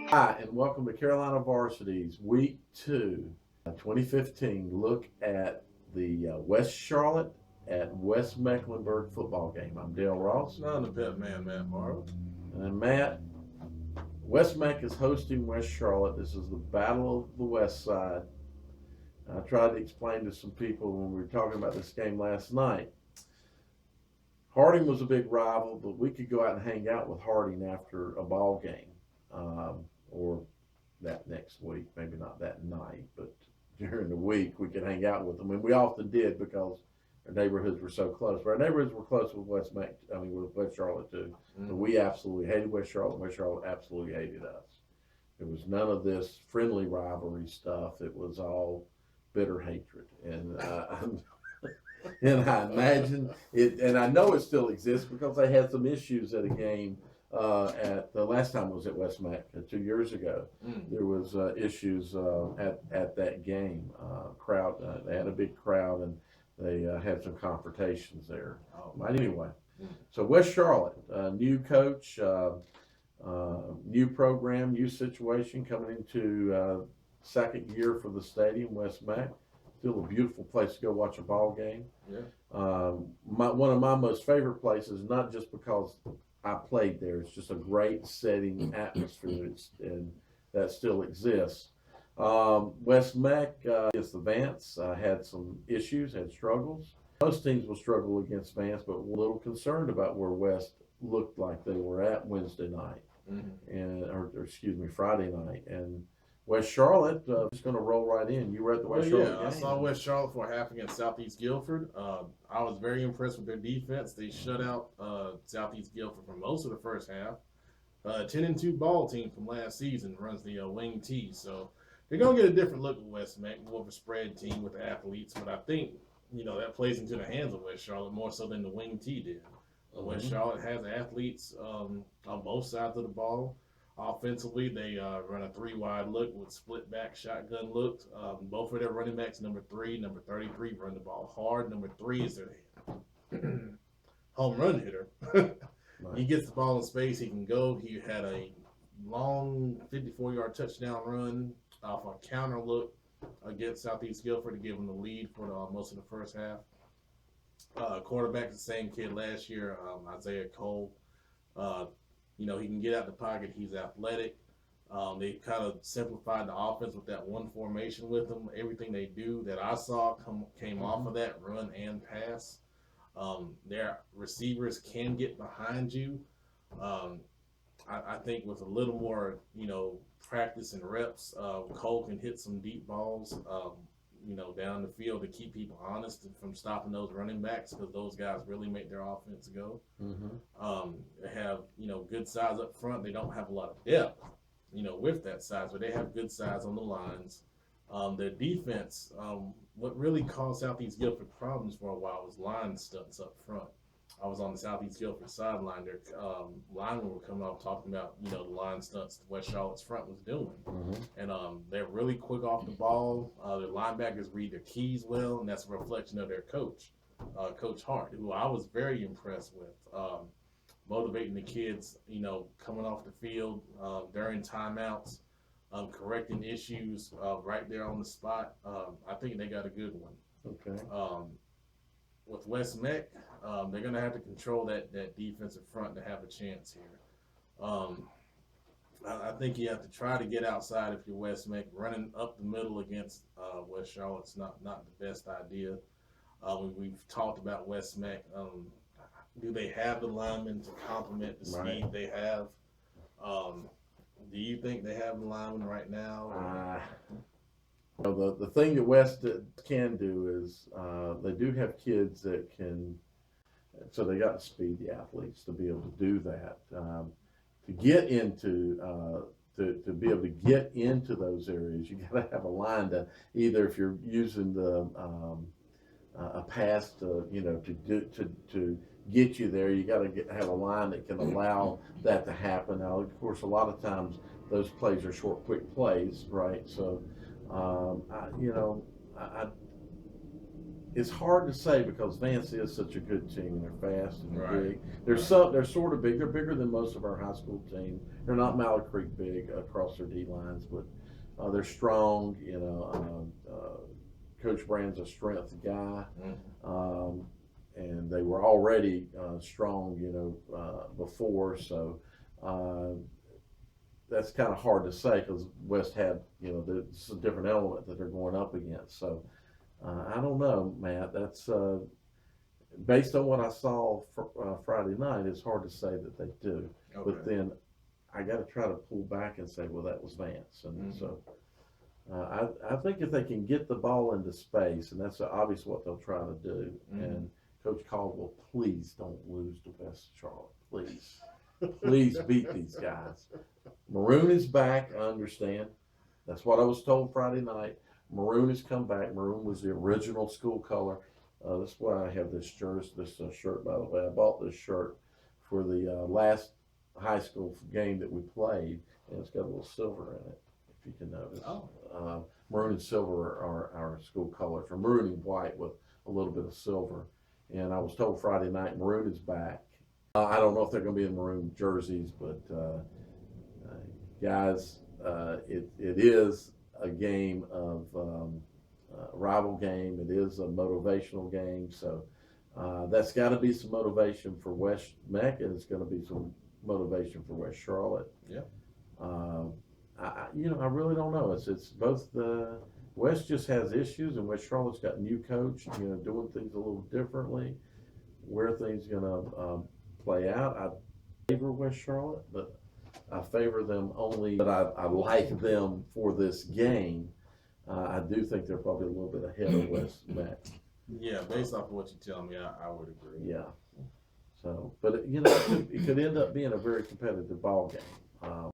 Hi, and welcome to Carolina Varsity's Week 2, 2015 look at the West Charlotte at West Mecklenburg football game. I'm Dale Ross. I'm the pet man, Matt Morrow. And Matt, West Meck is hosting West Charlotte. This is the Battle of the West Side. I tried to explain to some people when we were talking about this game last night. Harding was a big rival, but we could go out and hang out with Harding after a ball game. Or that next week, maybe not that night, but during the week we could hang out with them, and we often did because our neighborhoods were so close. But our neighborhoods were close with with West Charlotte too. But we absolutely hated West Charlotte. West Charlotte absolutely hated us. There was none of this friendly rivalry stuff. It was all bitter hatred, and and I imagine it, and I know it still exists because they had some issues at a game at the last time I was at West Mac 2 years ago. There was issues at that game. Crowd, they had a big crowd, and they had some confrontations there. But anyway, so West Charlotte, new coach, new program, new situation coming into second year for the stadium, West Mac. Still a beautiful place to go watch a ball game. Yeah. One of my most favorite places, not just because I played there, it's just a great setting atmosphere, and that still exists. West Mac against the Vance had some issues, had struggles. Most teams will struggle against Vance, but we're a little concerned about where West looked like they were at Wednesday night, or excuse me, Friday night, and West Charlotte just going to roll right in. You were at the West Charlotte game. I saw West Charlotte for a half against Southeast Guilford. I was very impressed with their defense. They shut out Southeast Guilford for most of the first half. 10-2 ball team from last season runs the wing T, so they're going to get a different look at West Mac, more of a spread team with the athletes. But I think that plays into the hands of West Charlotte more so than the wing T did. West Charlotte has athletes on both sides of the ball. Offensively, they run a 3-wide look with split back shotgun looks. Both of their running backs, number 3, number 33, run the ball hard. Number 3 is their home run hitter. He gets the ball in space. He can go. He had a long 54-yard touchdown run off a counter look against Southeast Guilford to give him the lead for most of the first half. Quarterback, the same kid last year, Isaiah Cole. He can get out the pocket. He's athletic. They kind of simplified the offense with that one formation with them. Everything they do that I saw came off of that, run and pass. Their receivers can get behind you. I think with a little more, practice and reps, Cole can hit some deep balls, down the field to keep people honest from stopping those running backs, because those guys really make their offense go. They have, good size up front. They don't have a lot of depth, with that size, but they have good size on the lines. Their defense, what really caused Southeast Guilford problems for a while was line stunts up front. I was on the Southeast Guilford sideline. Their linemen were coming off talking about, the line stunts West Charlotte's front was doing. And they're really quick off the ball. Their linebackers read their keys well, and that's a reflection of their coach, Coach Hart, who I was very impressed with. Motivating the kids, coming off the field during timeouts, correcting issues right there on the spot. I think they got a good one. Okay. With West Mech, they're going to have to control that defensive front to have a chance here. I think you have to try to get outside if you're West Mech. Running up the middle against West Charlotte's not the best idea. We've talked about West Mech. Do they have the linemen to complement the speed they have? Do you think they have the linemen right now? The thing that West can do is they do have kids that can, so they got to speed the athletes to be able to do that. To get into to be able to get into those areas, you got to have a line to either, if you're using the a pass to to get you there, you got to have a line that can allow that to happen. Now, of course, a lot of times those plays are short, quick plays, right? So. it's hard to say because Vance is such a good team and they're fast and they're Right. big. They're sort of big. They're bigger than most of our high school team. They're not Mallard Creek big across their D lines, but they're strong. Coach Brand's a strength guy, and they were already strong, before. So that's kind of hard to say because West had, it's a different element that they're going up against. So I don't know, Matt. That's based on what I saw Friday night. It's hard to say that they do, but then I got to try to pull back and say, well, that was Vance, and so. I think if they can get the ball into space, and that's obviously what they'll try to do. And Coach Caldwell, please don't lose to West Charlotte. Please, please beat these guys. Maroon is back. I understand. That's what I was told Friday night. Maroon has come back. Maroon was the original school color. That's why I have this shirt. By the way, I bought this shirt for the last high school game that we played, and it's got a little silver in it. You can notice. Maroon and silver are our school colors, or maroon and white with a little bit of silver. And I was told Friday night Maroon is back. I don't know if they're going to be in maroon jerseys, but guys, it is a game of rival game. It is a motivational game, so that's got to be some motivation for West Meck, and it's going to be some motivation for West Charlotte. Yeah. I really don't know. It's both the West just has issues, and West Charlotte's got a new coach, doing things a little differently. Where things gonna play out, I favor West Charlotte, but I favor them only. But I like them for this game. I do think they're probably a little bit ahead of West Mac. Yeah, based off of what you tell me, I would agree. Yeah. So, but it could end up being a very competitive ball game.